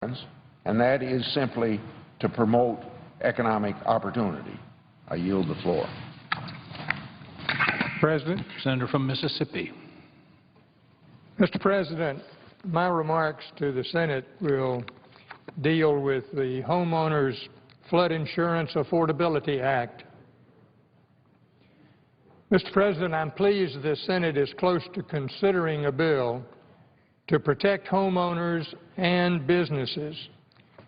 and that is simply to promote economic opportunity. I yield the floor. President. Senator from Mississippi. Mr. President, my remarks to the Senate will deal with the Homeowners Flood Insurance Affordability Act. Mr. President, I'm pleased the Senate is close to considering a bill to protect homeowners and businesses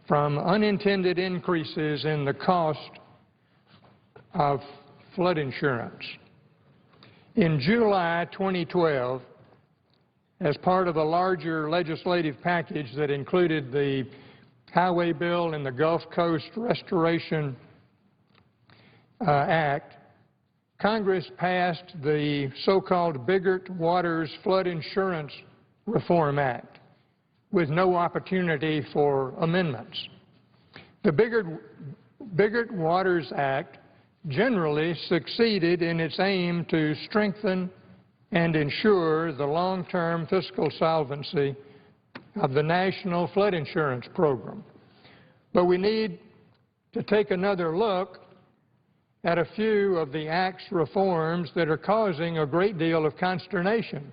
from unintended increases in the cost of flood insurance. In July 2012, as part of a larger legislative package that included the Highway Bill and the Gulf Coast Restoration Act, Congress passed the so-called Biggert-Waters Flood Insurance Reform Act with no opportunity for amendments. The Biggert-Waters Act generally succeeded in its aim to strengthen and ensure the long-term fiscal solvency of the National Flood Insurance Program. But we need to take another look at a few of the Act's reforms that are causing a great deal of consternation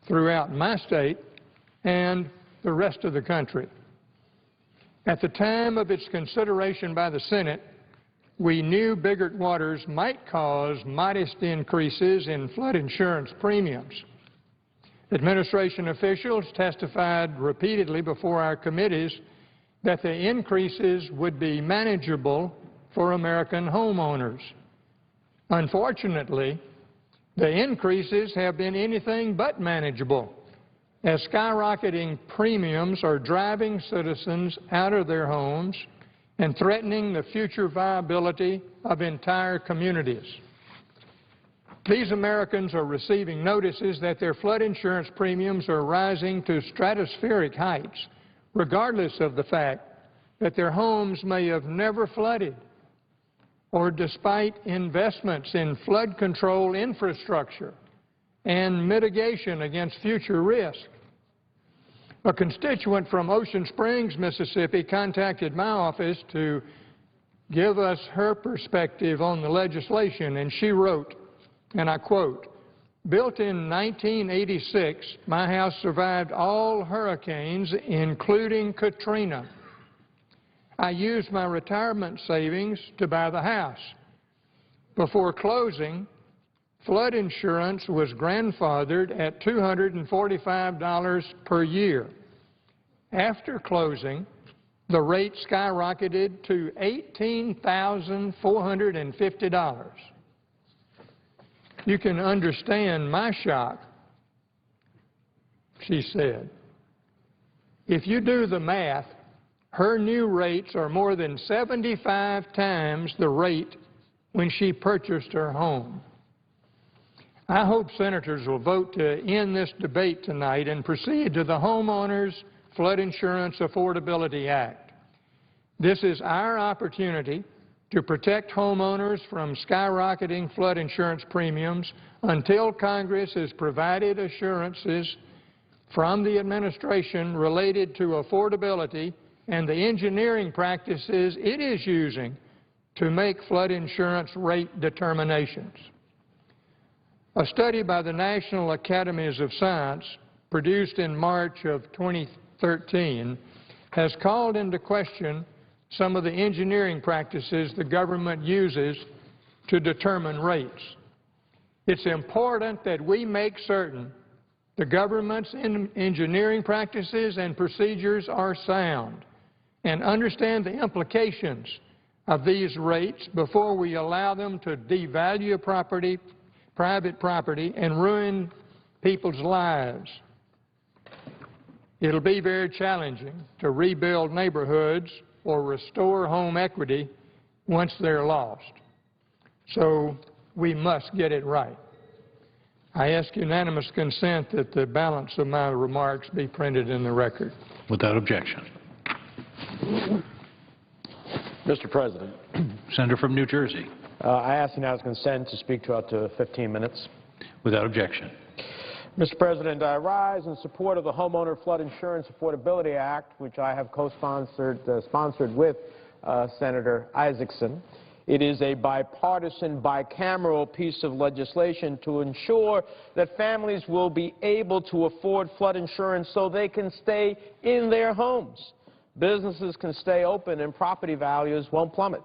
throughout my state and the rest of the country. At the time of its consideration by the Senate, we knew Biggert-Waters might cause modest increases in flood insurance premiums. Administration officials testified repeatedly before our committees that the increases would be manageable for American homeowners. Unfortunately, the increases have been anything but manageable, as skyrocketing premiums are driving citizens out of their homes and threatening the future viability of entire communities. These Americans are receiving notices that their flood insurance premiums are rising to stratospheric heights, regardless of the fact that their homes may have never flooded, or despite investments in flood control infrastructure and mitigation against future risk. A constituent from Ocean Springs, Mississippi, contacted my office to give us her perspective on the legislation, and she wrote, and I quote, "Built in 1986, my house survived all hurricanes, including Katrina. I used my retirement savings to buy the house. Before closing, flood insurance was grandfathered at $245 per year. After closing, the rate skyrocketed to $18,450. You can understand my shock," she said. "If you do the math, her new rates are more than 75 times the rate when she purchased her home." I hope senators will vote to end this debate tonight and proceed to the Homeowners Flood Insurance Affordability Act. This is our opportunity to protect homeowners from skyrocketing flood insurance premiums until Congress has provided assurances from the administration related to affordability and the engineering practices it is using to make flood insurance rate determinations. A study by the National Academies of Science, produced in March of 2013, has called into question some of the engineering practices the government uses to determine rates. It's important that we make certain the government's engineering practices and procedures are sound and understand the implications of these rates before we allow them to devalue private property and ruin people's lives. It'll be very challenging to rebuild neighborhoods or restore home equity once they're lost. So we must get it right. I ask unanimous consent that the balance of my remarks be printed in the record. Without objection. Mr. President. Senator from New Jersey. I ask unanimous consent to speak to up to 15 minutes. Without objection. Mr. President, I rise in support of the Homeowner Flood Insurance Affordability Act, which I have co-sponsored with Senator Isaacson. It is a bipartisan, bicameral piece of legislation to ensure that families will be able to afford flood insurance so they can stay in their homes. Businesses can stay open and property values won't plummet.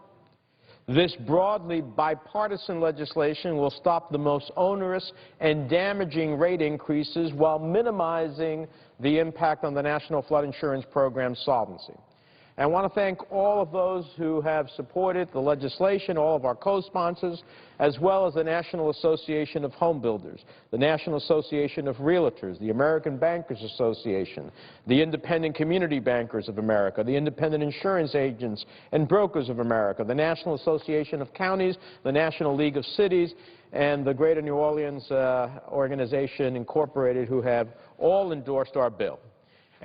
This broadly bipartisan legislation will stop the most onerous and damaging rate increases while minimizing the impact on the National Flood Insurance Program's solvency. And I want to thank all of those who have supported the legislation, all of our co-sponsors, as well as the National Association of Home Builders, the National Association of Realtors, the American Bankers Association, the Independent Community Bankers of America, the Independent Insurance Agents and Brokers of America, the National Association of Counties, the National League of Cities, and the Greater New Orleans Organization Incorporated, who have all endorsed our bill.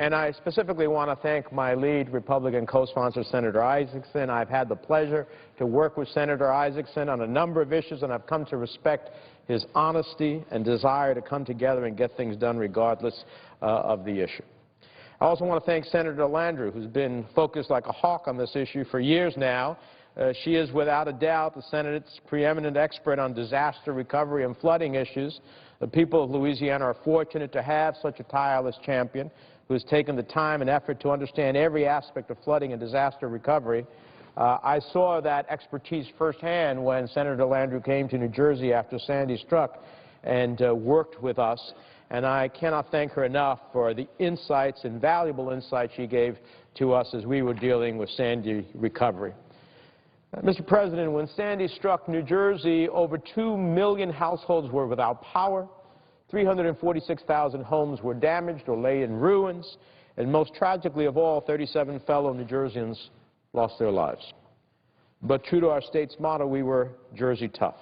And I specifically want to thank my lead Republican co-sponsor, Senator Isaacson. I've had the pleasure to work with Senator Isaacson on a number of issues, and I've come to respect his honesty and desire to come together and get things done regardless of the issue. I also want to thank Senator Landrieu, who's been focused like a hawk on this issue for years now. She is without a doubt the Senate's preeminent expert on disaster recovery and flooding issues. The people of Louisiana are fortunate to have such a tireless champion who has taken the time and effort to understand every aspect of flooding and disaster recovery. I saw that expertise firsthand when Senator Landrieu came to New Jersey after Sandy struck and worked with us. And I cannot thank her enough for the insights and valuable insights she gave to us as we were dealing with Sandy recovery. Mr. President, when Sandy struck New Jersey, over 2 million households were without power. 346,000 homes were damaged or lay in ruins, and most tragically of all, 37 fellow New Jerseyans lost their lives. But true to our state's motto, we were Jersey tough.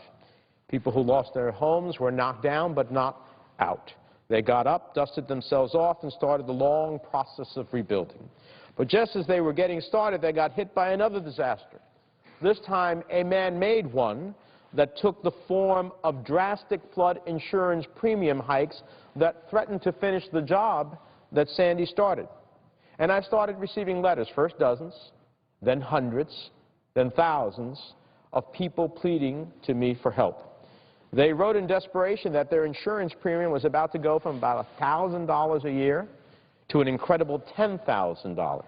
People who lost their homes were knocked down but not out. They got up, dusted themselves off, and started the long process of rebuilding. But just as they were getting started, they got hit by another disaster, this time a man-made one, that took the form of drastic flood insurance premium hikes that threatened to finish the job that Sandy started. And I started receiving letters, first dozens, then hundreds, then thousands, of people pleading to me for help. They wrote in desperation that their insurance premium was about to go from about $1,000 a year to an incredible $10,000.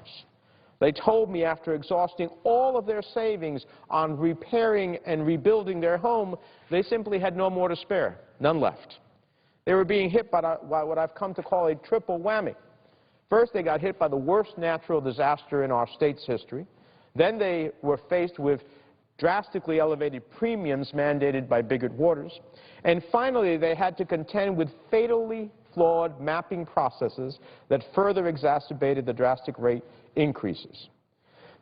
They told me after exhausting all of their savings on repairing and rebuilding their home, they simply had no more to spare, none left. They were being hit by what I've come to call a triple whammy. First, they got hit by the worst natural disaster in our state's history. Then they were faced with drastically elevated premiums mandated by Bigot Waters. And finally, they had to contend with fatally flawed mapping processes that further exacerbated the drastic rate increases.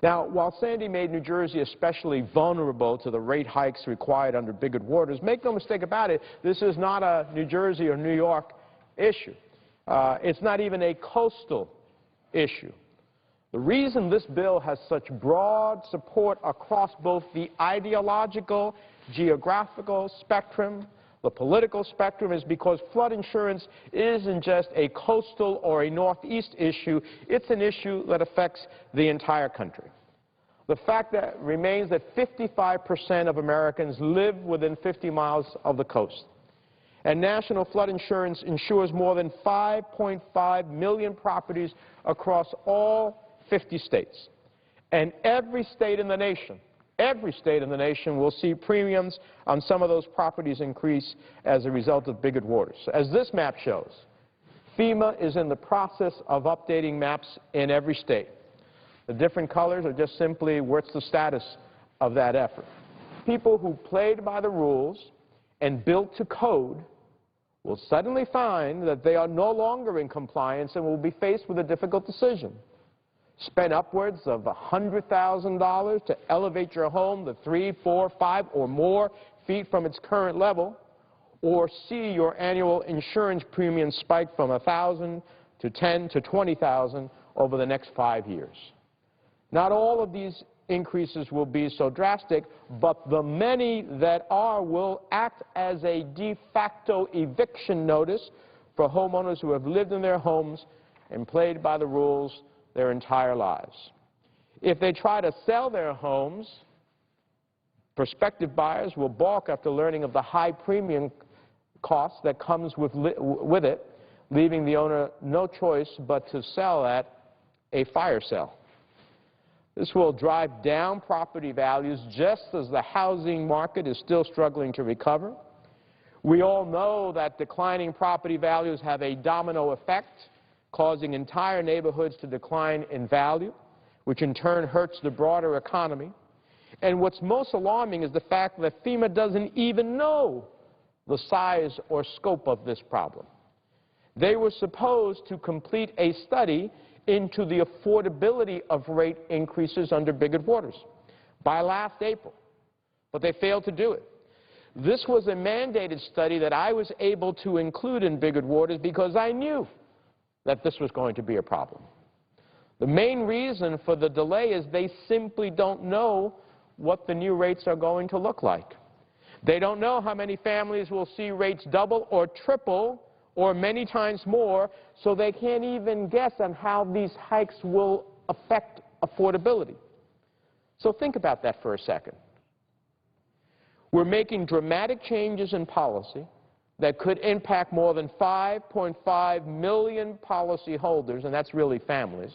Now, while Sandy made New Jersey especially vulnerable to the rate hikes required under Bigot Waters, make no mistake about it, this is not a New Jersey or New York issue. It's not even a coastal issue. The reason this bill has such broad support across both the ideological, geographical spectrum, the political spectrum, is because flood insurance isn't just a coastal or a northeast issue. It's an issue that affects the entire country. The fact that remains that 55% of Americans live within 50 miles of the coast. And National Flood Insurance insures more than 5.5 million properties across all 50 states. And every state in the nation will see premiums on some of those properties increase as a result of Bigot Waters. As this map shows, FEMA is in the process of updating maps in every state. The different colors are just simply what's the status of that effort. People who played by the rules and built to code will suddenly find that they are no longer in compliance and will be faced with a difficult decision. Spend upwards of $100,000 to elevate your home to 3, 4, 5 or more feet from its current level, or see your annual insurance premium spike from $1,000 to $10,000 to $20,000 over the next 5 years. Not all of these increases will be so drastic, but the many that are will act as a de facto eviction notice for homeowners who have lived in their homes and played by the rules their entire lives. If they try to sell their homes, prospective buyers will balk after learning of the high premium cost that comes with it, leaving the owner no choice but to sell at a fire sale. This will drive down property values just as the housing market is still struggling to recover. We all know that declining property values have a domino effect, causing entire neighborhoods to decline in value, which in turn hurts the broader economy. And what's most alarming is the fact that FEMA doesn't even know the size or scope of this problem. They were supposed to complete a study into the affordability of rate increases under Biggert Waters by last April, but they failed to do it. This was a mandated study that I was able to include in Biggert Waters because I knew that this was going to be a problem. The main reason for the delay is they simply don't know what the new rates are going to look like. They don't know how many families will see rates double or triple or many times more, so they can't even guess on how these hikes will affect affordability. So think about that for a second. We're making dramatic changes in policy that could impact more than 5.5 million policyholders, and that's really families,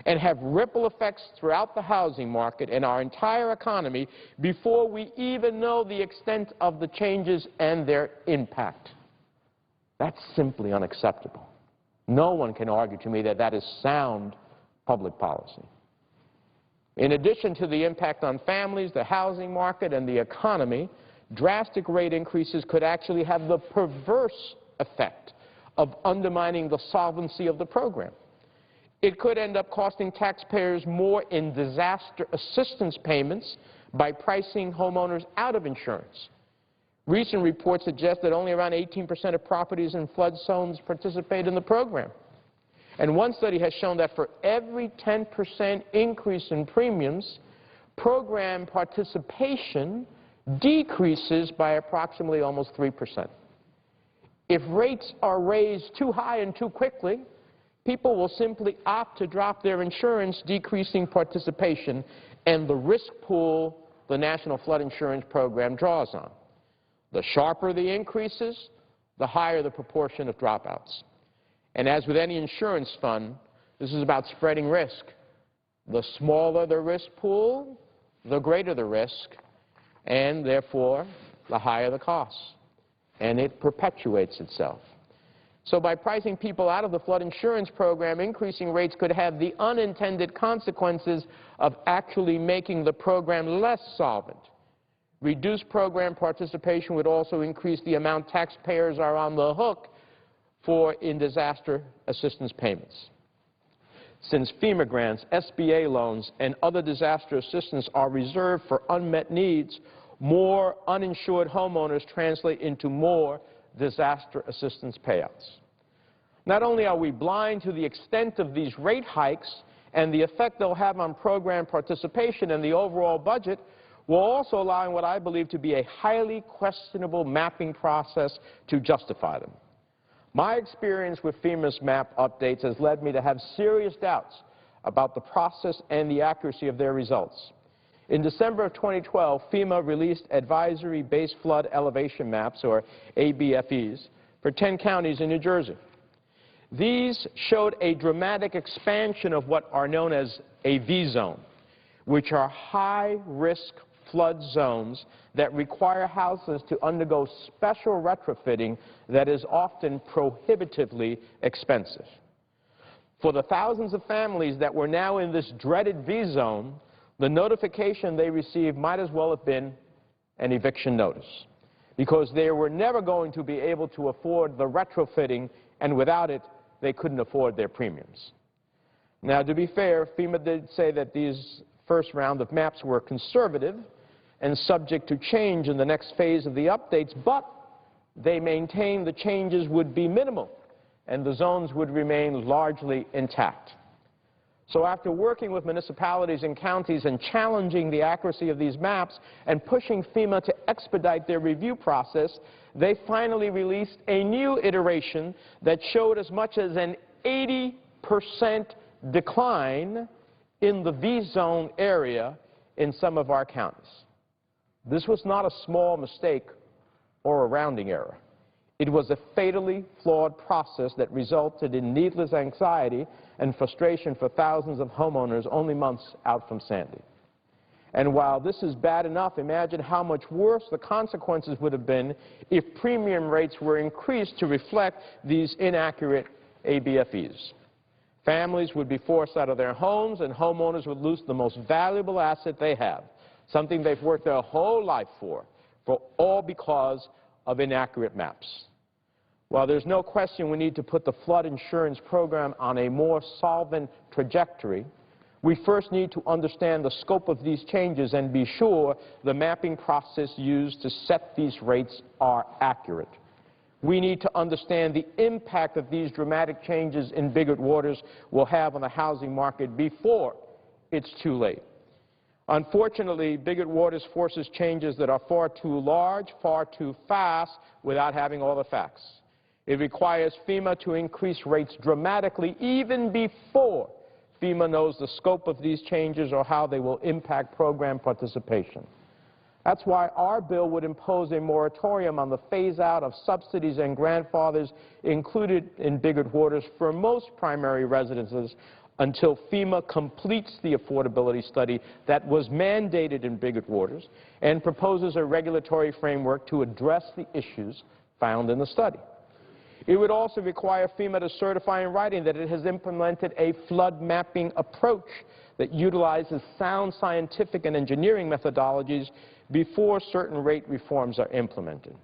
and have ripple effects throughout the housing market and our entire economy before we even know the extent of the changes and their impact. That's simply unacceptable. No one can argue to me that that is sound public policy. In addition to the impact on families, the housing market, and the economy, drastic rate increases could actually have the perverse effect of undermining the solvency of the program. It could end up costing taxpayers more in disaster assistance payments by pricing homeowners out of insurance. Recent reports suggest that only around 18% of properties in flood zones participate in the program. And one study has shown that for every 10% increase in premiums, program participation decreases by approximately almost 3%. If rates are raised too high and too quickly, people will simply opt to drop their insurance, decreasing participation and the risk pool the National Flood Insurance Program draws on. The sharper the increases, the higher the proportion of dropouts. And as with any insurance fund, this is about spreading risk. The smaller the risk pool, the greater the risk, and therefore the higher the costs. And it perpetuates itself. So by pricing people out of the flood insurance program, increasing rates could have the unintended consequences of actually making the program less solvent. Reduced program participation would also increase the amount taxpayers are on the hook for in disaster assistance payments. Since FEMA grants, SBA loans, and other disaster assistance are reserved for unmet needs, more uninsured homeowners translate into more disaster assistance payouts. Not only are we blind to the extent of these rate hikes and the effect they'll have on program participation and the overall budget, we're also allowing what I believe to be a highly questionable mapping process to justify them. My experience with FEMA's map updates has led me to have serious doubts about the process and the accuracy of their results. In December of 2012, FEMA released advisory base flood elevation maps, or ABFEs, for 10 counties in New Jersey. These showed a dramatic expansion of what are known as a V-zone, which are high-risk flood zones that require houses to undergo special retrofitting that is often prohibitively expensive. For the thousands of families that were now in this dreaded V-zone, the notification they received might as well have been an eviction notice, because they were never going to be able to afford the retrofitting, and without it, they couldn't afford their premiums. Now, to be fair, FEMA did say that these first round of maps were conservative and subject to change in the next phase of the updates, but they maintained the changes would be minimal and the zones would remain largely intact. So after working with municipalities and counties and challenging the accuracy of these maps and pushing FEMA to expedite their review process, they finally released a new iteration that showed as much as an 80% decline in the V-zone area in some of our counties. This was not a small mistake or a rounding error. It was a fatally flawed process that resulted in needless anxiety and frustration for thousands of homeowners only months out from Sandy. And while this is bad enough, imagine how much worse the consequences would have been if premium rates were increased to reflect these inaccurate ABFEs. Families would be forced out of their homes, and homeowners would lose the most valuable asset they have, something they've worked their whole life for all because of inaccurate maps. While there's no question we need to put the flood insurance program on a more solvent trajectory, we first need to understand the scope of these changes and be sure the mapping process used to set these rates are accurate. We need to understand the impact that these dramatic changes in Biggert Waters will have on the housing market before it's too late. Unfortunately, Biggert Waters forces changes that are far too large, far too fast, without having all the facts. It requires FEMA to increase rates dramatically even before FEMA knows the scope of these changes or how they will impact program participation. That's why our bill would impose a moratorium on the phase-out of subsidies and grandfathers included in Biggert Waters for most primary residences until FEMA completes the affordability study that was mandated in Biggert Waters and proposes a regulatory framework to address the issues found in the study. It would also require FEMA to certify in writing that it has implemented a flood mapping approach that utilizes sound scientific and engineering methodologies before certain rate reforms are implemented.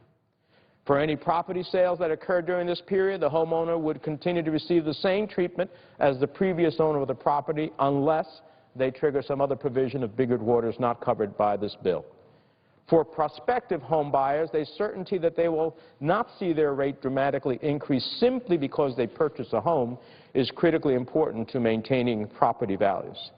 For any property sales that occur during this period, the homeowner would continue to receive the same treatment as the previous owner of the property unless they trigger some other provision of Biggert Waters not covered by this bill. For prospective home buyers, the certainty that they will not see their rate dramatically increase simply because they purchase a home is critically important to maintaining property values.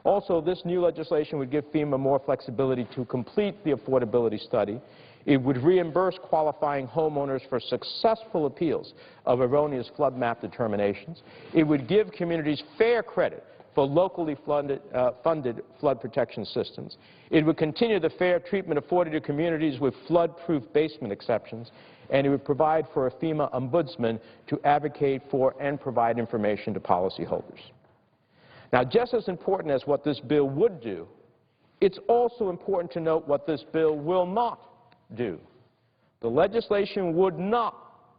Also, this new legislation would give FEMA more flexibility to complete the affordability study. It would reimburse qualifying homeowners for successful appeals of erroneous flood map determinations. It would give communities fair credit for locally funded flood protection systems. It would continue the fair treatment afforded to communities with flood-proof basement exceptions, and it would provide for a FEMA ombudsman to advocate for and provide information to policyholders. Now, just as important as what this bill would do, it's also important to note what this bill will not do. The legislation would not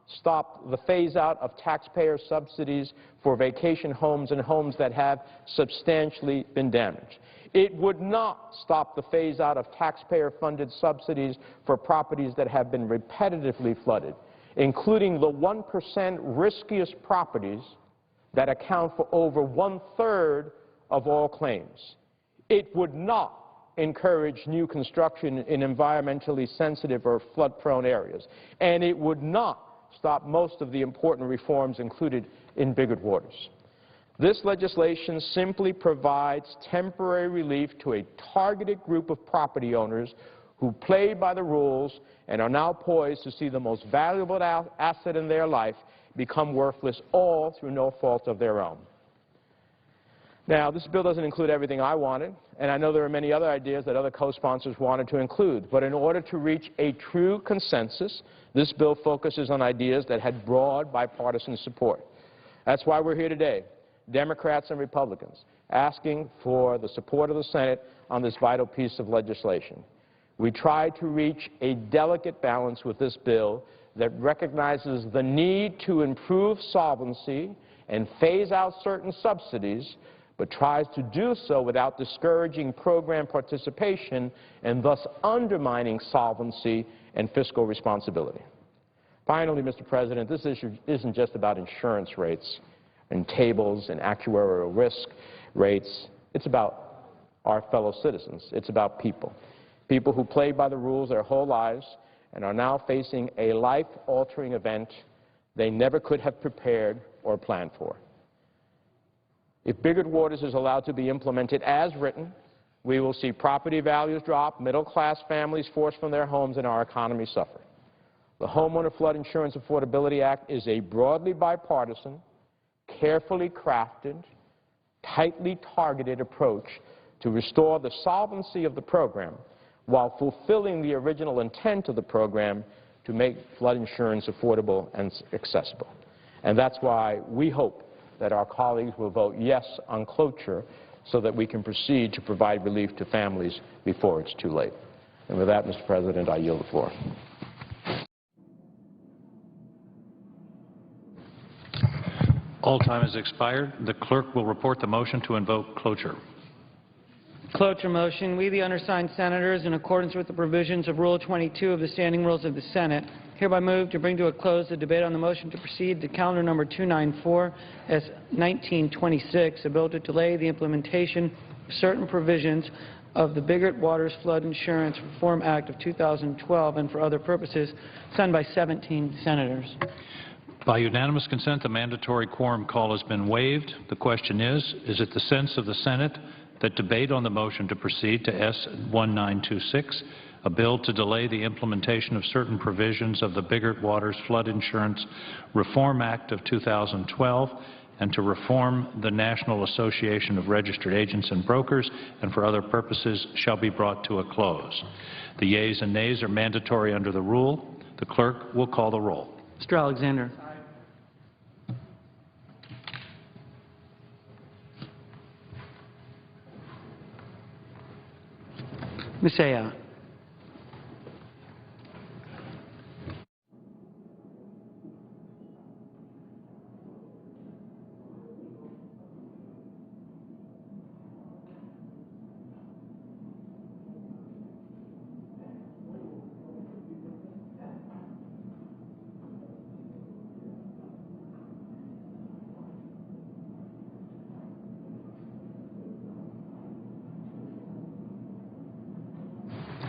stop the phase-out of taxpayer subsidies for vacation homes and homes that have substantially been damaged. It would not stop the phase-out of taxpayer-funded subsidies for properties that have been repetitively flooded, including the 1% riskiest properties that account for over 1/3 of all claims. It would not encourage new construction in environmentally sensitive or flood-prone areas, and it would not stop most of the important reforms included in Biggert Waters. This legislation simply provides temporary relief to a targeted group of property owners who played by the rules and are now poised to see the most valuable asset in their life become worthless, all through no fault of their own. Now, this bill doesn't include everything I wanted, and I know there are many other ideas that other co-sponsors wanted to include, but in order to reach a true consensus, this bill focuses on ideas that had broad bipartisan support. That's why we're here today, Democrats and Republicans, asking for the support of the Senate on this vital piece of legislation. We tried to reach a delicate balance with this bill that recognizes the need to improve solvency and phase out certain subsidies, but tries to do so without discouraging program participation and thus undermining solvency and fiscal responsibility. Finally, Mr. President, this issue isn't just about insurance rates and tables and actuarial risk rates. It's about our fellow citizens. It's about people. People who played by the rules their whole lives and are now facing a life-altering event they never could have prepared or planned for. If Biggert-Waters is allowed to be implemented as written, we will see property values drop, middle-class families forced from their homes, and our economy suffer. The Homeowner Flood Insurance Affordability Act is a broadly bipartisan, carefully crafted, tightly targeted approach to restore the solvency of the program while fulfilling the original intent of the program to make flood insurance affordable and accessible. And that's why we hope that our colleagues will vote yes on cloture so that we can proceed to provide relief to families before it's too late. And with that, Mr. President, I yield the floor. All time has expired. The clerk will report the motion to invoke cloture. Cloture motion. We, the undersigned senators, in accordance with the provisions of Rule 22 of the Standing Rules of the Senate, hereby move to bring to a close the debate on the motion to proceed to calendar number 294 as 1926, a bill to delay the implementation of certain provisions of the Biggert-Waters Flood Insurance Reform Act of 2012 and for other purposes, signed by 17 senators. By unanimous consent, the mandatory quorum call has been waived. The question is it the sense of the Senate that debate on the motion to proceed to S-1926, a bill to delay the implementation of certain provisions of the Biggert-Waters Flood Insurance Reform Act of 2012 and to reform the National Association of Registered Agents and Brokers and for other purposes shall be brought to a close. The yeas and nays are mandatory under the rule. The clerk will call the roll. Mr. Alexander. Ms. Aya.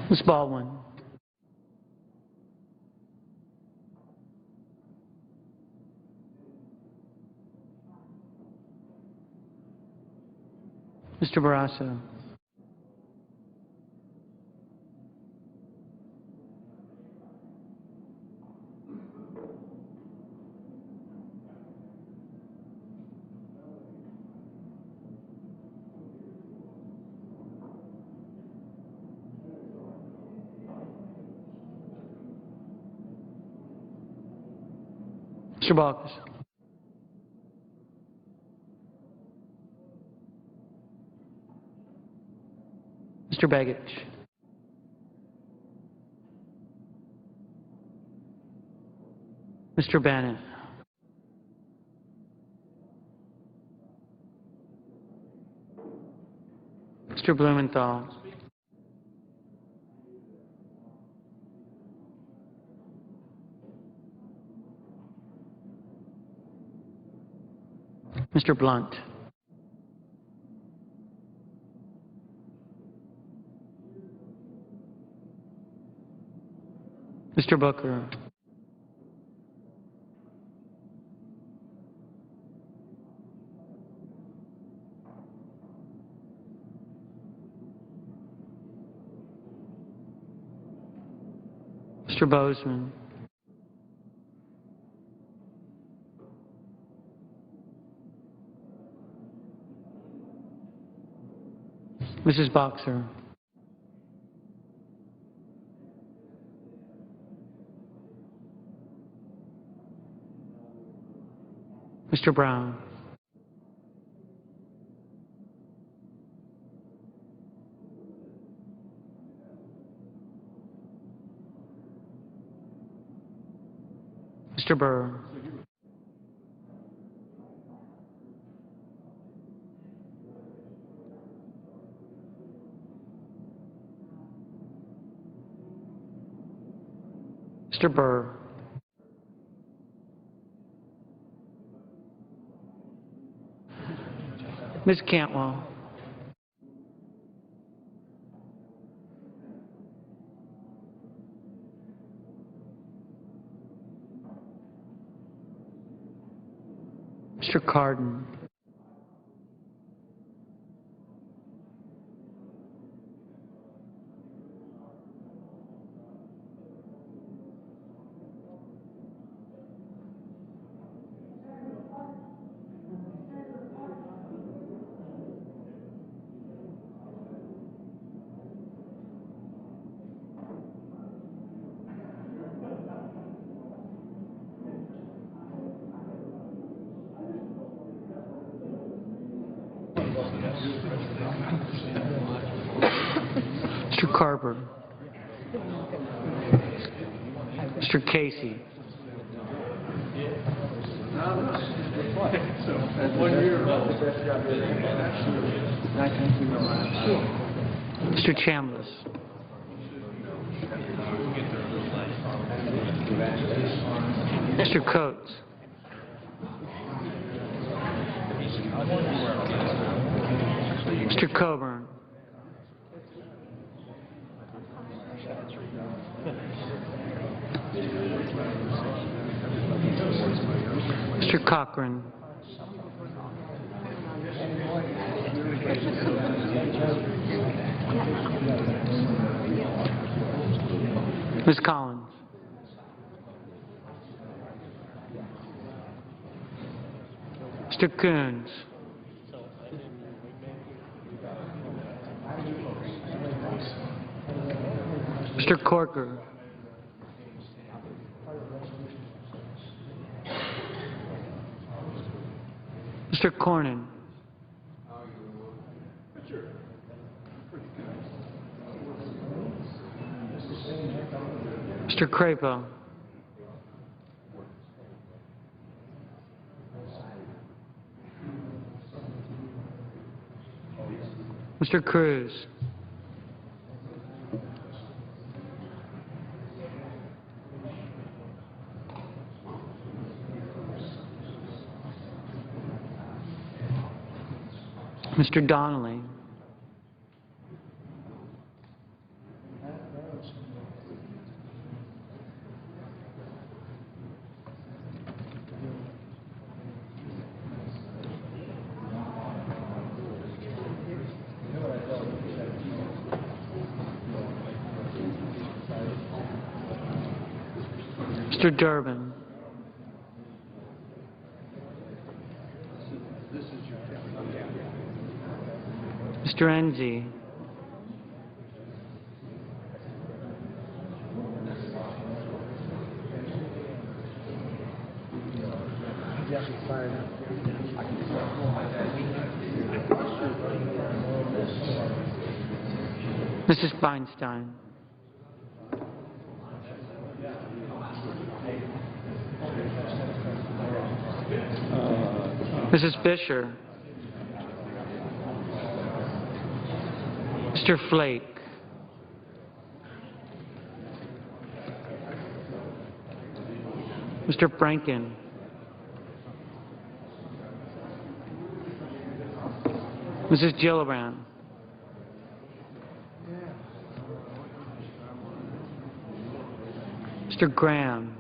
Ms. Baldwin. Mr. Barrasso. Mr. Balkis. Mr. Begich. Mr. Bennett. Mr. Blumenthal. Mr. Blunt. Mr. Booker. Mr. Bozeman. Mrs. Boxer. Mr. Brown. Mr. Burr. Mr. Burr. Ms. Cantwell. Mr. Cardin. Mr. Carper. Mr. Casey. Mr. Chambliss. Mr. Coates. Mr. Coburn. Mr. Cochran. Ms. Collins. Mr. Coons. Mr. Corker. Mr. Cornyn. Mr. Crapo. Mr. Cruz. Mr. Donnelly. Mr. Durbin. Mr. Enzi. Mrs. Feinstein. Mrs. Fisher. Mr. Flake. Mr. Franken. Mrs. Gillibrand. Mr. Graham.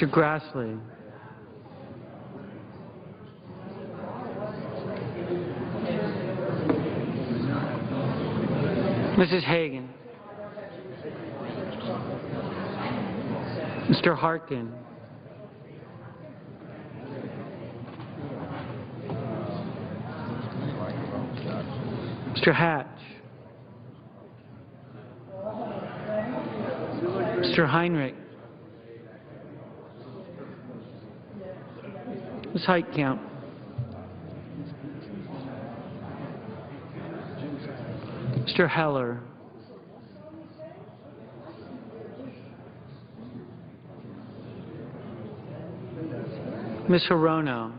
Mr. Grassley. Mrs. Hagan. Mr. Harkin. Mr. Hatch. Mr. Heinrich. Ms. Heitkamp. Mr. Heller. Ms. Hirono.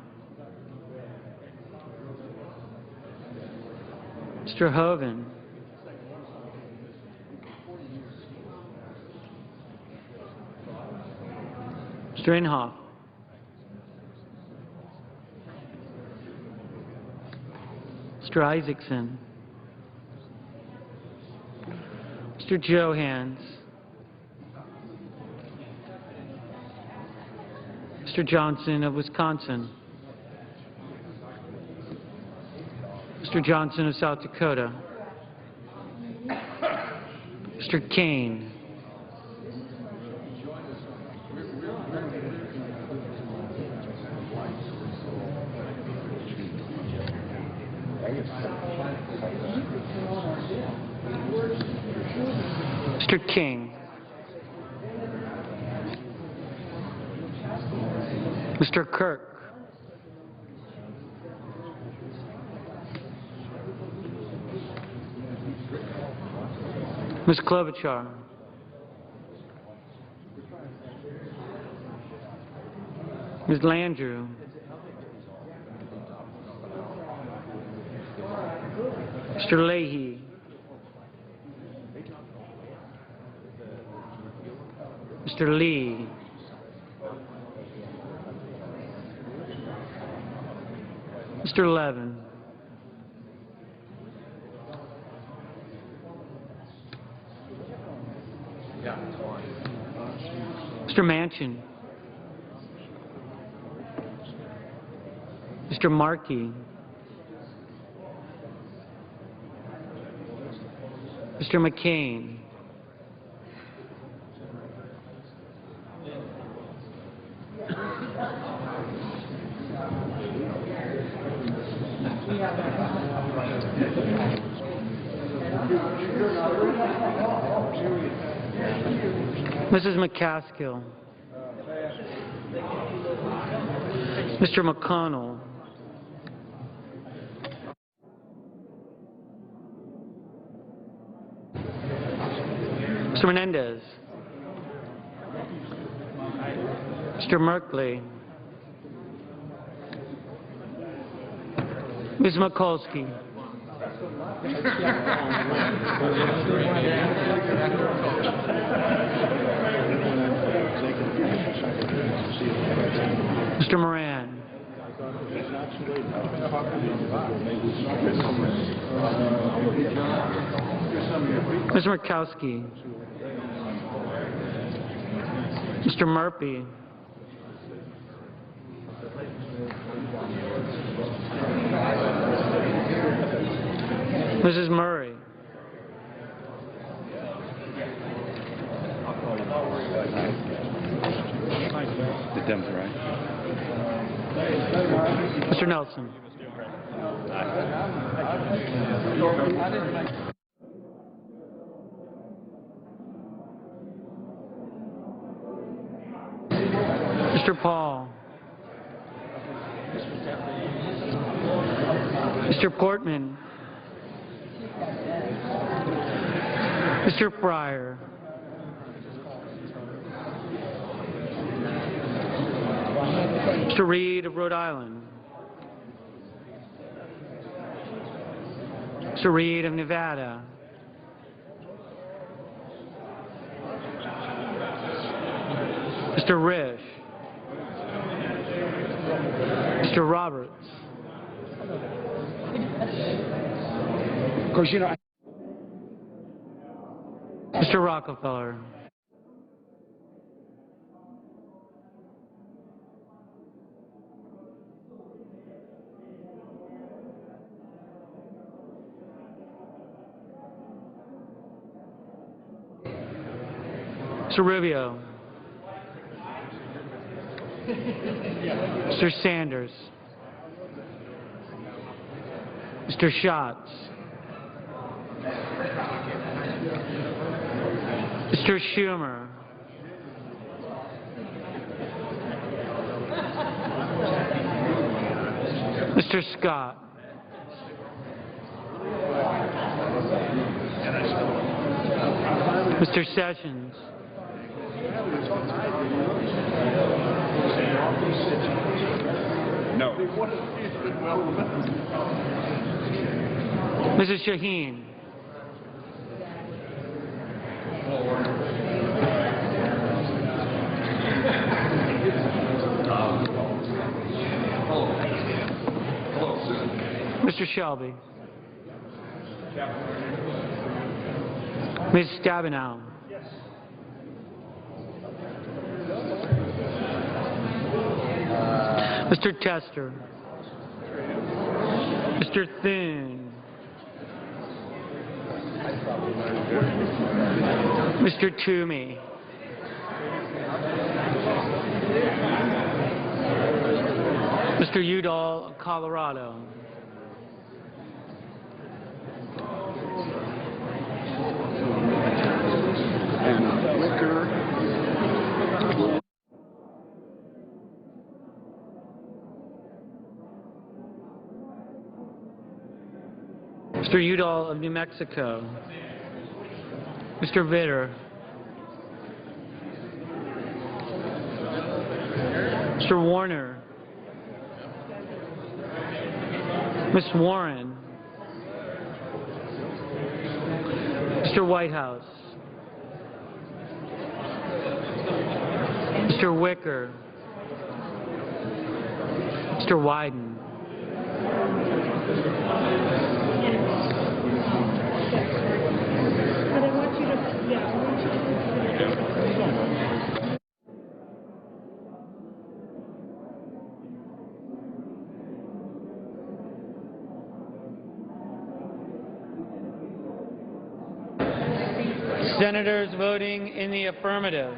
Mr. Hoven. Mr. Inhofe. Mr. Isaacson. Mr. Johans. Mr. Johnson of Wisconsin. Mr. Johnson of South Dakota. Mr. Kane. Mr. King. Mr. Kirk. Ms. Klobuchar. Ms. Landrieu. Mr. Leahy. Mr. Lee. Mr. Levin. Mr. Manchin. Mr. Markey. Mr. McCain. Mrs. McCaskill. Mr. McConnell. Mr. Menendez. Mr. Merkley. Ms. Mikulski. Mr. Moran. Ms. Murkowski. Mr. Murphy. Mrs. Murray. The Dems are right. Mr. Nelson. Mr. Paul. Mr. Portman. Mr. Pryor. Mr. Reed of Rhode Island. Mr. Reed of Nevada. Mr. Risch. Mr. Roberts. Of course, you know. Mr. Rockefeller. Mr. Rubio. Mr. Sanders. Mr. Schatz. Mr. Schumer. Mr. Scott. Mr. Sessions. No. Mrs. Shaheen. Mr. Shelby. Ms. Stabenow. Mr. Tester. Mr. Thune. Mr. Toomey. Mr. Udall of Colorado. And Wicker. Mr. Udall of New Mexico. Mr. Vitter. Mr. Warner. Ms. Warren. Mr. Whitehouse. Mr. Wicker. Mr. Wyden. Senators voting in the affirmative: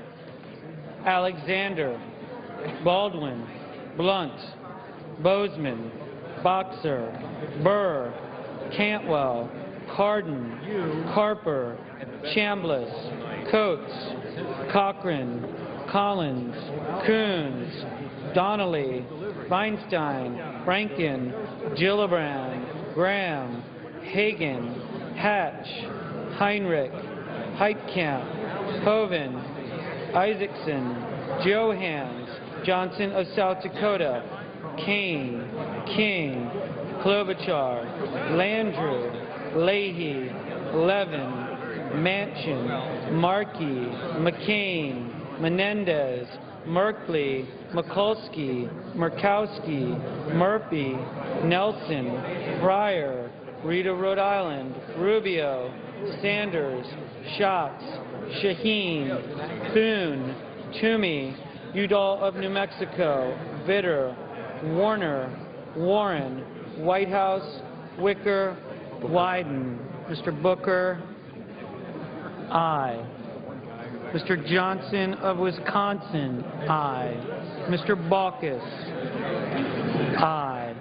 Alexander, Baldwin, Blunt, Bozeman, Boxer, Burr, Cantwell, Cardin, Carper, Chambliss, Coates, Cochran, Collins, Coons, Donnelly, Feinstein, Rankin, Gillibrand, Graham, Hagan, Hatch, Heinrich, Heitkamp, Hoven, Isaacson, Johans, Johnson of South Dakota, Kane, King, Klobuchar, Landrieu, Leahy, Levin, Manchin, Markey, McCain, Menendez, Merkley, Mikulski, Murkowski, Murphy, Nelson, Breyer, Rita, Rhode Island, Rubio, Sanders, Schatz, Shaheen, Thune, Toomey, Udall of New Mexico, Vitter, Warner, Warren, Whitehouse, Wicker, Wyden, Mr. Booker, aye. Mr. Johnson of Wisconsin, aye. Mr. Baucus, aye.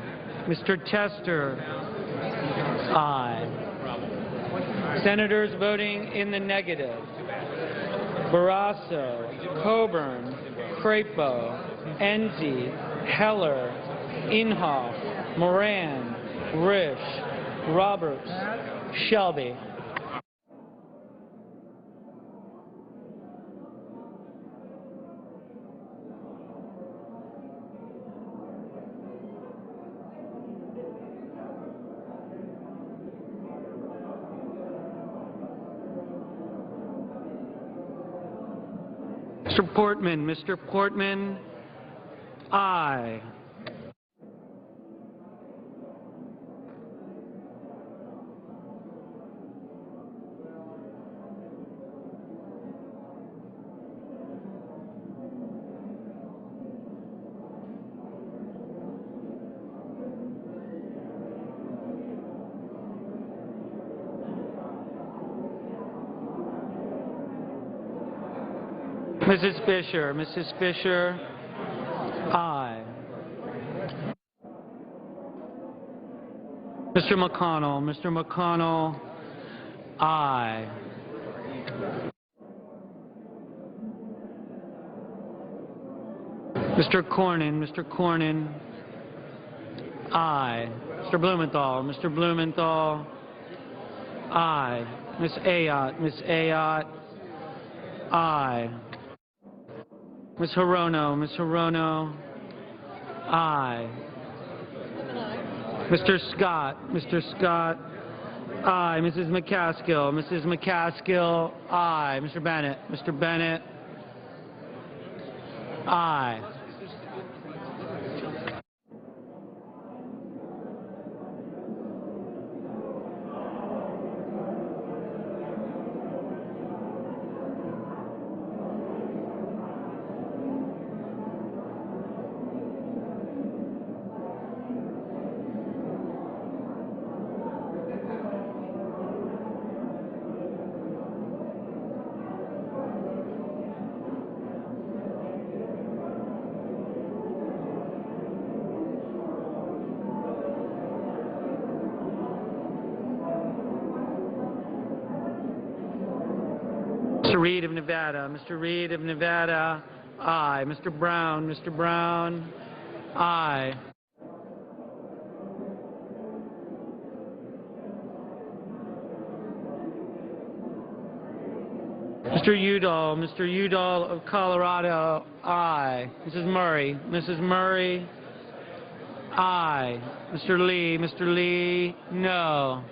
Mr. Tester, aye. Senators voting in the negative: Barrasso, Coburn, Crapo, Enzi, Heller, Inhofe, Moran, Risch, Roberts, Shelby. Mr. Portman, aye. Mrs. Fisher, aye. Mr. McConnell, aye. Mr. Cornyn, aye. Mr. Blumenthal, aye. Ms. Ayotte, aye. Ms. Hirono, aye. Mr. Scott, aye. Mrs. McCaskill, aye. Mr. Bennett, aye. Mr. Reed of Nevada, aye. Mr. Brown, aye. Mr. Udall of Colorado, aye. Mrs. Murray, aye. Mr. Lee, no.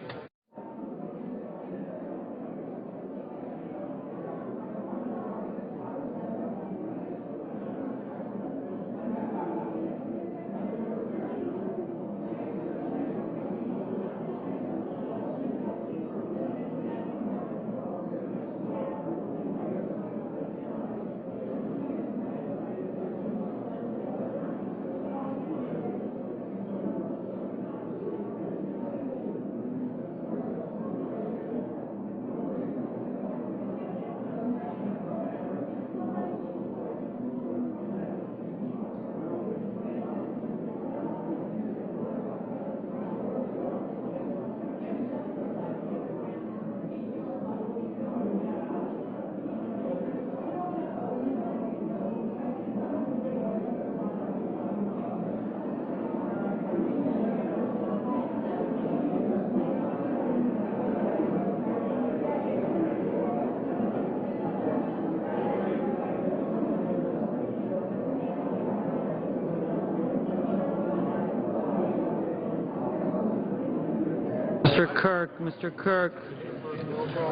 Mr. Kirk,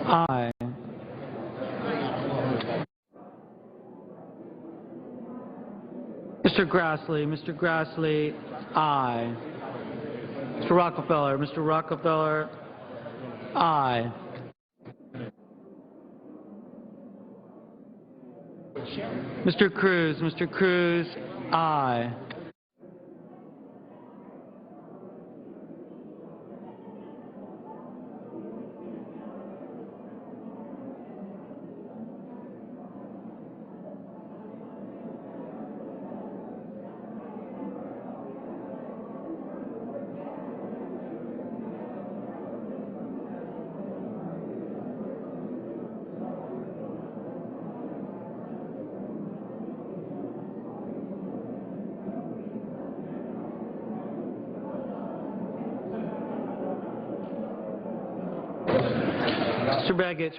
aye. Mr. Grassley, aye. Mr. Rockefeller, aye. Mr. Cruz, aye.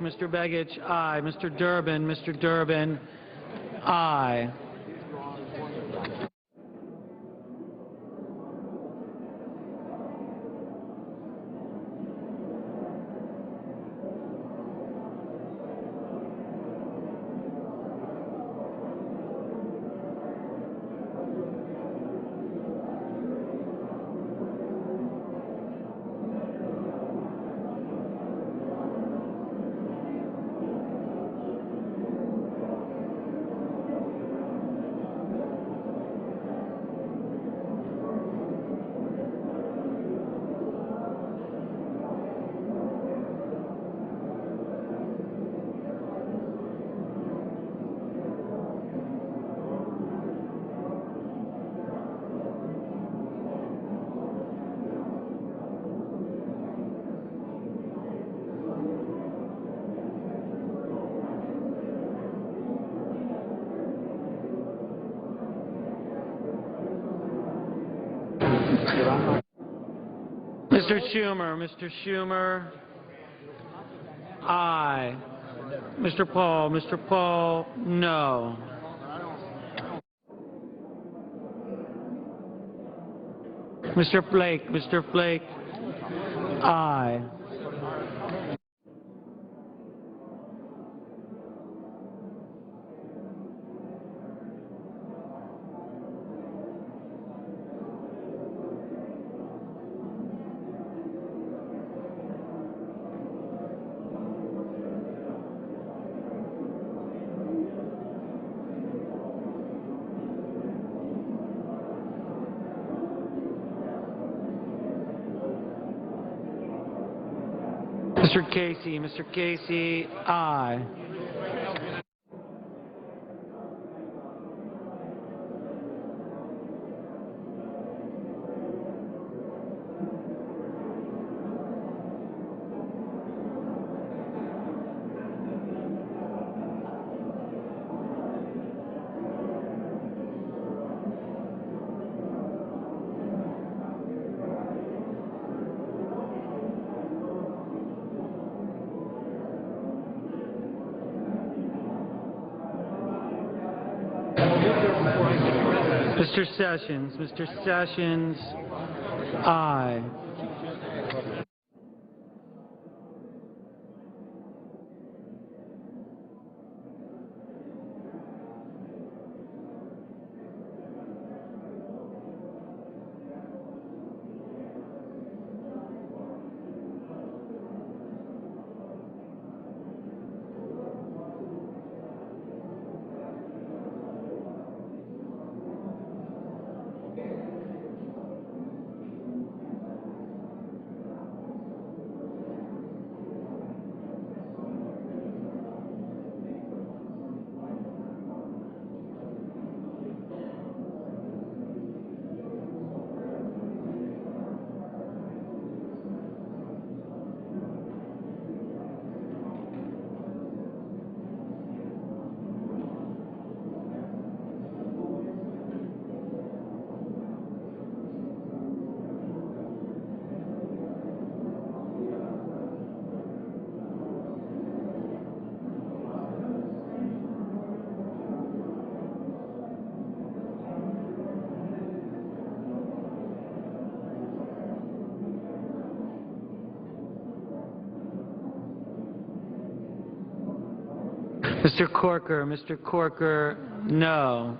Mr. Begich, aye. Mr. Durbin, aye. Mr. Schumer, aye. Mr. Paul, no. Mr. Flake, aye. Mr. Casey, aye. Mr. Sessions, aye. Mr. Corker, no.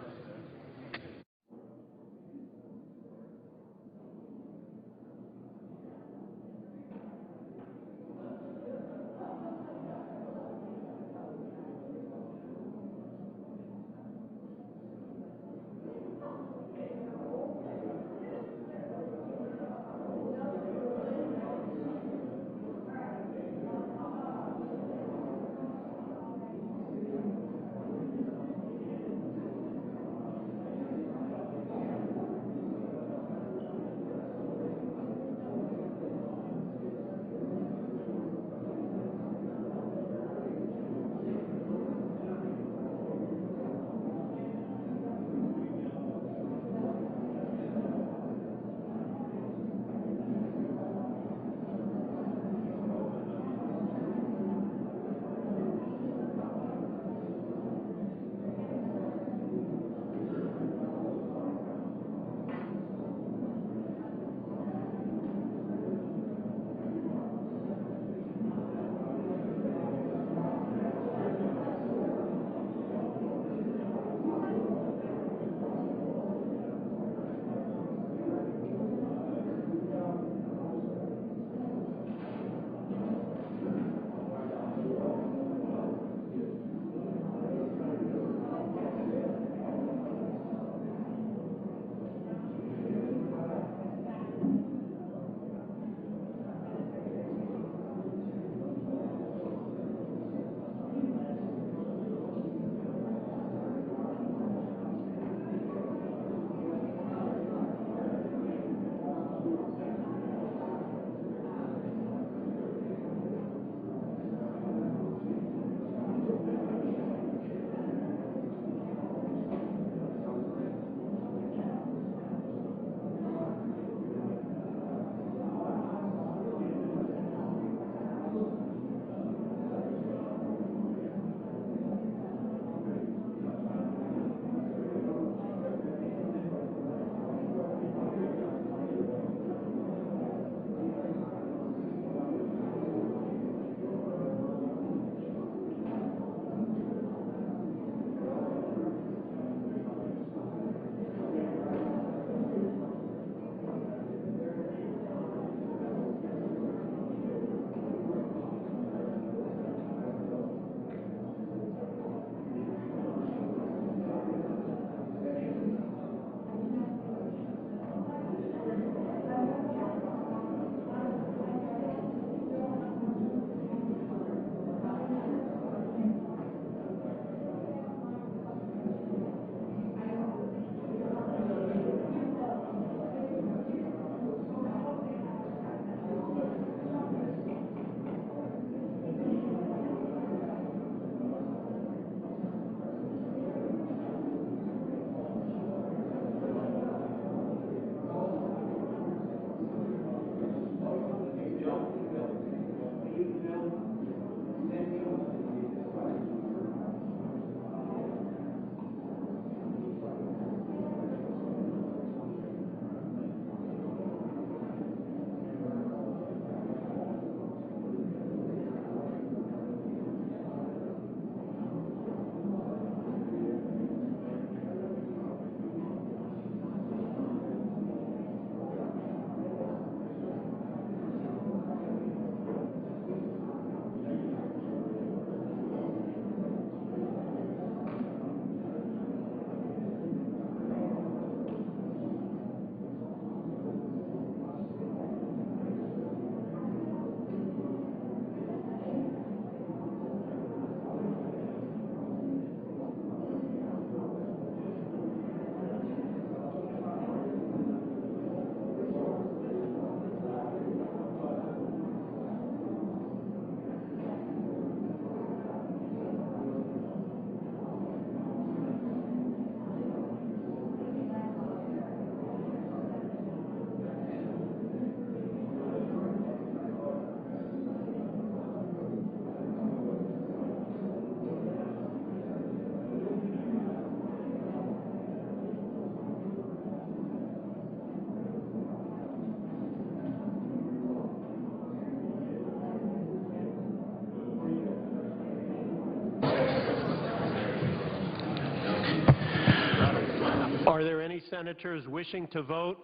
senators wishing to vote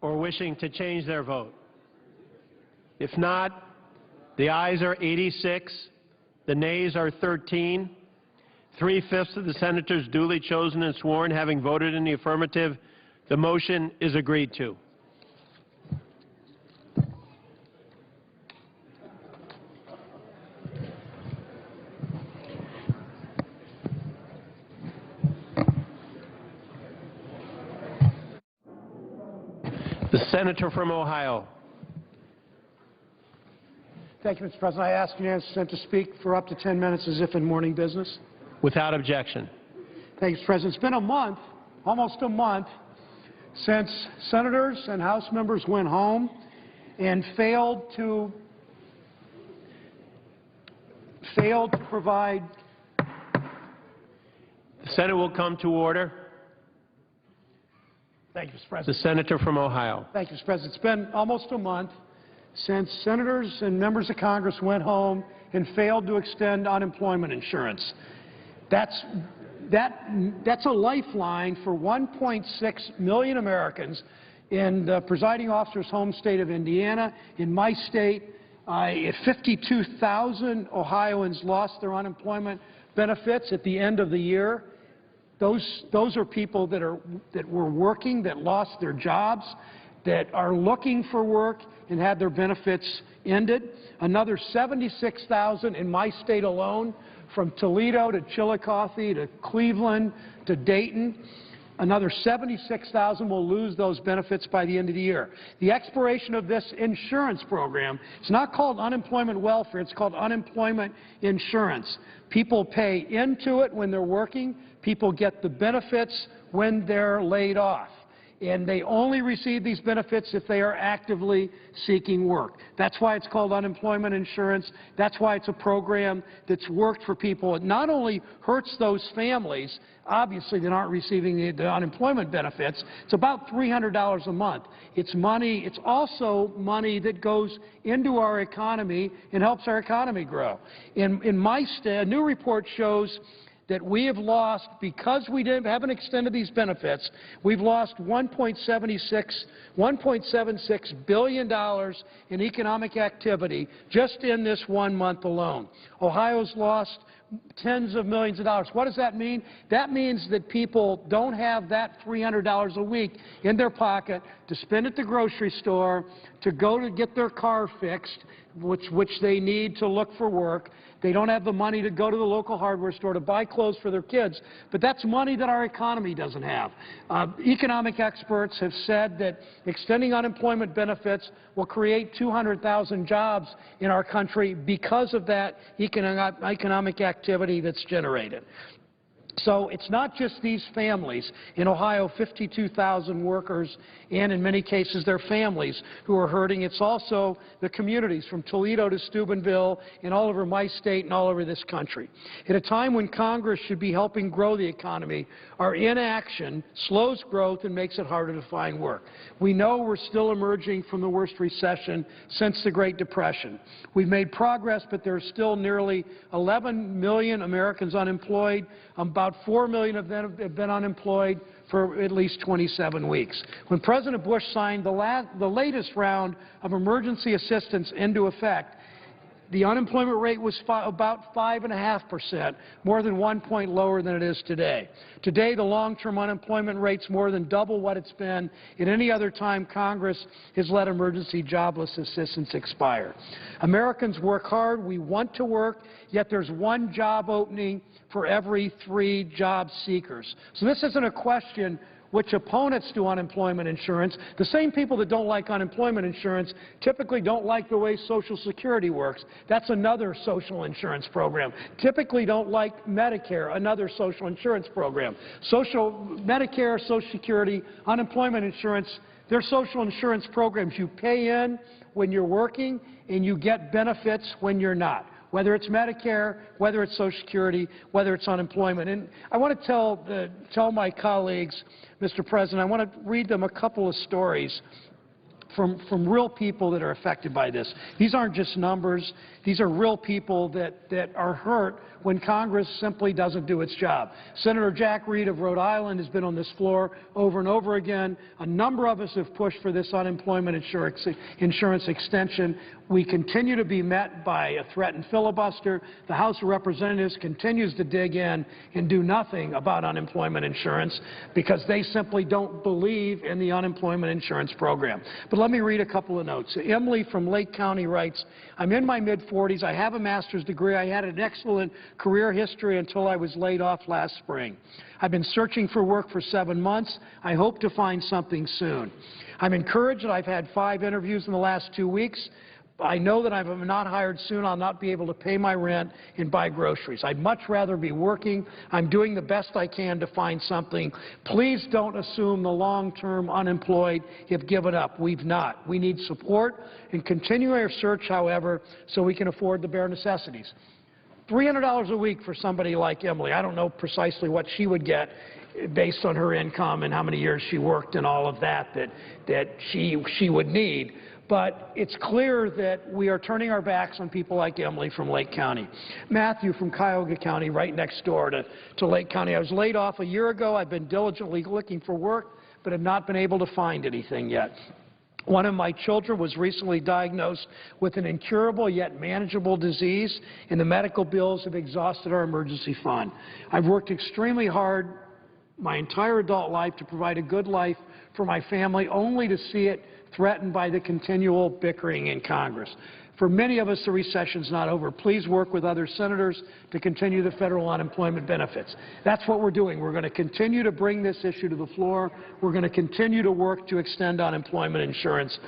or wishing to change their vote? If not, the ayes are 86, the nays are 13. 3/5 of the senators duly chosen and sworn having voted in the affirmative, the motion is agreed to. The senator from Ohio. Thank you, Mr. President. I ask unanimous consent to speak for up to 10 minutes as if in morning business. Without objection. Thank you, Mr. President. It's been a month, almost a month, since senators and House members went home and failed to provide. The Senate will come to order. Thank you, Mr. The President. senator from Ohio. Thank you, Mr. President. It's been almost a month since senators and members of Congress went home and failed to extend unemployment insurance. That's a lifeline for 1.6 million Americans in the presiding officer's home state of Indiana. In my state, 52,000 Ohioans lost their unemployment benefits at the end of the year. Those are people that were working, that lost their jobs, that are looking for work and had their benefits ended. Another 76,000 in my state alone, from Toledo to Chillicothe to Cleveland to Dayton. Another 76,000 will lose those benefits by the end of the year. The expiration of this insurance program, it's not called unemployment welfare, it's called unemployment insurance. People pay into it when they're working. People get the benefits when they're laid off. And they only receive these benefits if they are actively seeking work. That's why it's called unemployment insurance. That's why it's a program that's worked for people. It not only hurts those families, obviously, that aren't receiving the unemployment benefits. It's about $300 a month. It's money. It's also money that goes into our economy and helps our economy grow. In my state, a new report shows that we have lost, because we haven't extended these benefits, we've lost $1.76 billion in economic activity just in this 1 month alone. Ohio's lost tens of millions of dollars. What does that mean? That means that people don't have that $300 a week in their pocket to spend at the grocery store, to go to get their car fixed, which they need to look for work. They don't have the money to go to the local hardware store to buy clothes for their kids. But that's money that our economy doesn't have. Economic experts have said that extending unemployment benefits will create 200,000 jobs in our country because of that economic activity that's generated. So it's not just these families in Ohio, 52,000 workers, and in many cases their families who are hurting. It's also the communities from Toledo to Steubenville and all over my state and all over this country. At a time when Congress should be helping grow the economy, our inaction slows growth and makes it harder to find work. We know we're still emerging from the worst recession since the Great Depression. We've made progress, but there are still nearly 11 million Americans unemployed. About 4 million of them have been unemployed for at least 27 weeks. When President Bush signed the latest round of emergency assistance into effect, the unemployment rate was about 5.5%, more than 1 point lower than it is today. Today, the long-term unemployment rate's more than double what it's been at any other time Congress has let emergency jobless assistance expire. Americans work hard. We want to work, yet there's one job opening for every 3 job seekers. So this isn't a question which opponents do unemployment insurance. The same people that don't like unemployment insurance typically don't like the way Social Security works. That's another social insurance program. Typically don't like Medicare, another social insurance program. Medicare, Social Security, unemployment insurance, they're social insurance programs. You pay in when you're working and you get benefits when you're not, whether it's Medicare, whether it's Social Security, whether it's unemployment. And I want to tell my colleagues, Mr. President, I want to read them a couple of stories from real people that are affected by this. These aren't just numbers. These are real people that are hurt when Congress simply doesn't do its job. Senator Jack Reed of Rhode Island has been on this floor over and over again. A number of us have pushed for this unemployment insurance extension. We continue to be met by a threatened filibuster. The House of Representatives continues to dig in and do nothing about unemployment insurance because they simply don't believe in the unemployment insurance program. But let me read a couple of notes. Emily from Lake County writes, I'm in my mid-40s. I have a master's degree. I had an excellent career history until I was laid off last spring. I've been searching for work for 7 months. I hope to find something soon. I'm encouraged that I've had 5 interviews in the last 2 weeks. I know that if I'm not hired soon, I'll not be able to pay my rent and buy groceries. I'd much rather be working. I'm doing the best I can to find something. Please don't assume the long-term unemployed have given up. We've not. We need support and continue our search, however, so we can afford the bare necessities. $300 a week for somebody like Emily. I don't know precisely what she would get based on her income and how many years she worked and all of that she would need. But it's clear that we are turning our backs on people like Emily from Lake County. Matthew from Cuyahoga County, right next door to Lake County. I was laid off a year ago. I've been diligently looking for work, but have not been able to find anything yet. One of my children was recently diagnosed with an incurable yet manageable disease, and the medical bills have exhausted our emergency fund. I've worked extremely hard my entire adult life to provide a good life for my family, only to see it threatened by the continual bickering in Congress. For many of us, the recession's not over. Please work with other senators to continue the federal unemployment benefits. That's what we're doing. We're going to continue to bring this issue to the floor. We're going to continue to work to extend unemployment insurance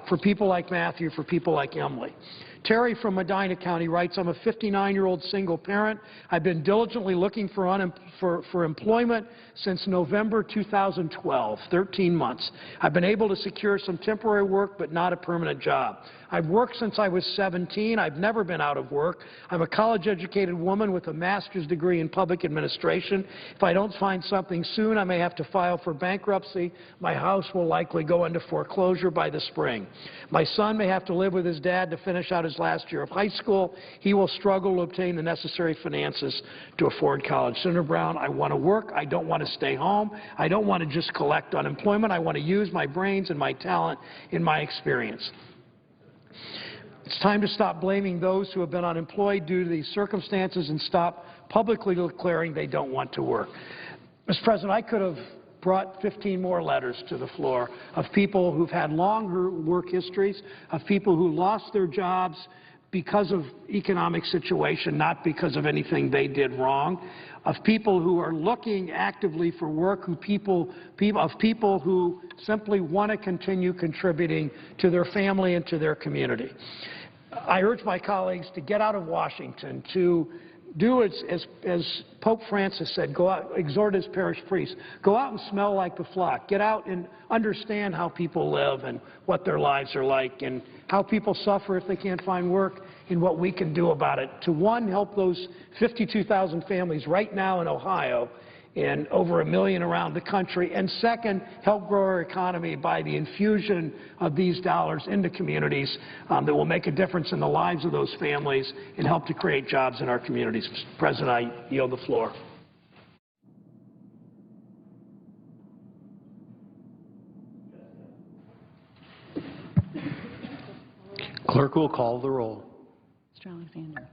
for people like Matthew, for people like Emily. Terry from Medina County writes, I'm a 59-year-old single parent. I've been diligently looking for employment since November 2012, 13 months. I've been able to secure some temporary work, but not a permanent job. I've worked since I was 17. I've never been out of work. I'm a college-educated woman with a master's degree in public administration. If I don't find something soon, I may have to file for bankruptcy. My house will likely go into foreclosure by the spring. My son may have to live with his dad to finish out his last year of high school. He will struggle to obtain the necessary finances to afford college. Senator Brown, I want to work. I don't want to stay home. I don't want to just collect unemployment. I want to use my brains and my talent and my experience. It's time to stop blaming those who have been unemployed due to these circumstances and stop publicly declaring they don't want to work. Mr. President, I could have brought 15 more letters to the floor of people who've had long work histories, of people who lost their jobs because of economic situation, not because of anything they did wrong, of people who are looking actively for work, of people who simply want to continue contributing to their family and to their community. I urge my colleagues to get out of Washington, to do as Pope Francis said, go out, exhort his parish priests, go out and smell like the flock. Get out and understand how people live and what their lives are like and how people suffer if they can't find work and what we can do about it. To one, help those 52,000 families right now in Ohio and over 1 million around the country. And second, help grow our economy by the infusion of these dollars into communities that will make a difference in the lives of those families and help to create jobs in our communities. Mr. President, I yield the floor. Clerk will call the roll. Mr. Alexander.